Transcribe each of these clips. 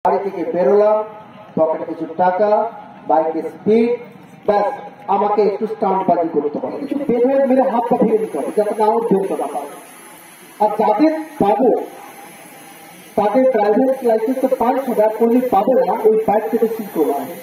বাড়ি থেকে বেরোলাম, পকেটে কিছু টাকা, বাইকে স্পিড, ব্যাস আমাকে একটু স্টান্টবাজি করতে হবে, কিছু বের হয়ে মেরে হাত পা ভেঙে দিতে হবে যাতে না আমার বেরোতে না পারে। আর যাদের পাবো তাদের ড্রাইভিং লাইসেন্স তো 5,000 করলে পাবো না, ওই বাইক থেকে সিল করবো।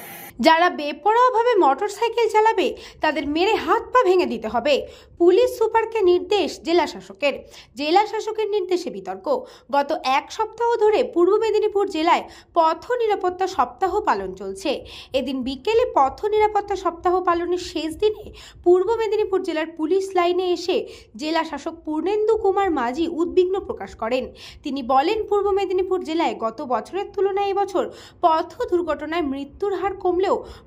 যারা বেপরোয়াভাবে মোটরসাইকেল চালাবে তাদের মেরে হাত পা ভেঙে দিতে হবে। পুলিশ সুপারকে নির্দেশ জেলা শাসকের। জেলা শাসকের নির্দেশে বিতর্ক। গত এক সপ্তাহ ধরে পূর্ব মেদিনীপুর জেলায় পথ নিরাপত্তা সপ্তাহ পালন চলছে। এদিন বিকেলে পথ নিরাপত্তা সপ্তাহ পালনের শেষ দিনে পূর্ব মেদিনীপুর জেলার পুলিশ লাইনে এসে জেলা শাসক পূর্ণেন্দু কুমার মাঝি উদ্বিগ্ন প্রকাশ করেন। তিনি বলেন, পূর্ব মেদিনীপুর জেলায় গত বছরের তুলনায় এবছর পথ দুর্ঘটনায় মৃত্যুর হার কমলেও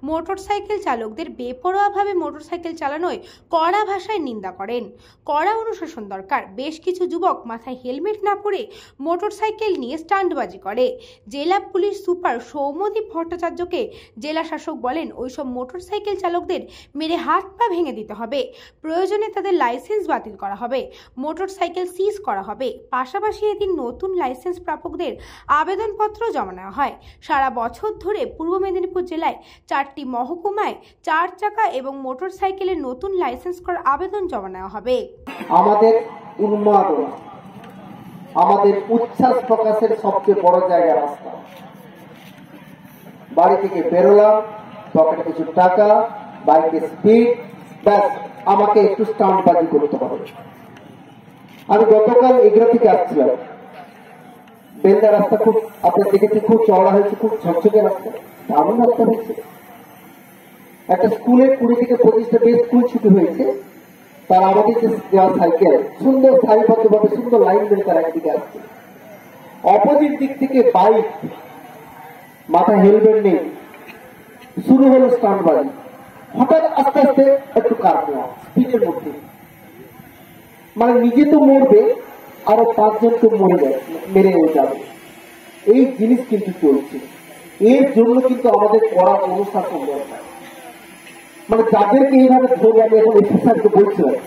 মোটরসাইকেল চালকদের বেপরোয়াভাবে মোটরসাইকেল চালানোয় কড়া ভাষায় নিন্দা করেন। কড়া অনুশাসন দরকার। বেশ কিছু যুবক মাথায় হেলমেট না পরে মোটরসাইকেল নিয়ে স্টান্টবাজি করে। জেলা পুলিশ সুপার সৌম্যদীপ ভট্টাচার্যকে জেলা শাসক বলেন, ওইসব মোটরসাইকেল চালকদের মেরে হাত পা ভেঙে দিতে হবে। প্রয়োজনে তাদের লাইসেন্স বাতিল করা হবে, মোটরসাইকেল সিজ করা হবে। পাশাপাশি এদিন নতুন লাইসেন্স প্রাপকদের আবেদনপত্র জমা নেওয়া হয়। সারা বছর ধরে পূর্ব মেদিনীপুর জেলায় 4টি মহকুমায় 4 চাকা এবং মোটরসাইকেলের নতুন লাইসেন্স করার আবেদন জমা নেওয়া হবে। আমাদের উন্মাদনা, আমাদের উচ্ছ্বাস প্রকাশের সবচেয়ে বড় জায়গা রাস্তা। বাড়ি থেকে বেরোলাম, পকেটে কিছু টাকা, বাইকে স্পিড, ব্যাস আমাকে একটু স্টান্টবাজি করতে হবে। আমি গতকাল এগুলো থেকে আসছিলাম, বেলদা রাস্তা খুব আপনার দেখেছি, খুব চওড়া হয়েছে, খুব ঝকঝকে রাস্তা, দারুণ রাস্তা হয়েছে। একটা স্কুলে 20 থেকে 25টা স্কুল ছুটি হয়েছে, তার আমাদের যে দেওয়া সাইকেল সুন্দর সারিবদ্ধভাবে সুন্দর লাইন ধরে তারা একদিকে আসছে। অপোজিট দিক থেকে বাইক, মাথায় হেলমেট নেই, শুরু হলো স্টান্টবাজি। হঠাৎ আস্তে আস্তে একটু কার নেওয়া স্পিডের মধ্যে, মানে নিজে তো মরবে, আরো 5 জনকে মেরে যাবে। এই জিনিস কিন্তু চলছে। এর জন্য কিন্তু আমাদের কড়া অনুশাসন দরকার। মানে যাদেরকে এইভাবে ধরে আমি এখন অফিসারকে বলছিলাম,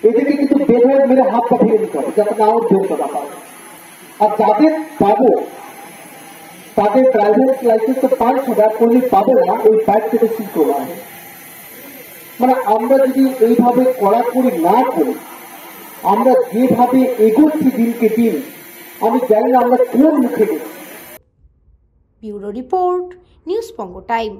এদেরকে কিন্তু বের হয়ে মেরে হাত পা ভেঙে দিতে হবে যাতে না আমার বেরোতে না পারে। আর যাদের পাবো তাদের ড্রাইভিং লাইসেন্স তো 5,000 করলে পাবো না, ওই বাইক থেকে সিল করবো। মানে আমরা যদি এইভাবে কড়াকড়ি না করি, আমরা যেভাবে এগোচ্ছি দিনকে দিন, আমি জানি না আমরা কোন মুখে গেছি। ব্যুরো রিপোর্ট, নিউজ বঙ্গ টাইম।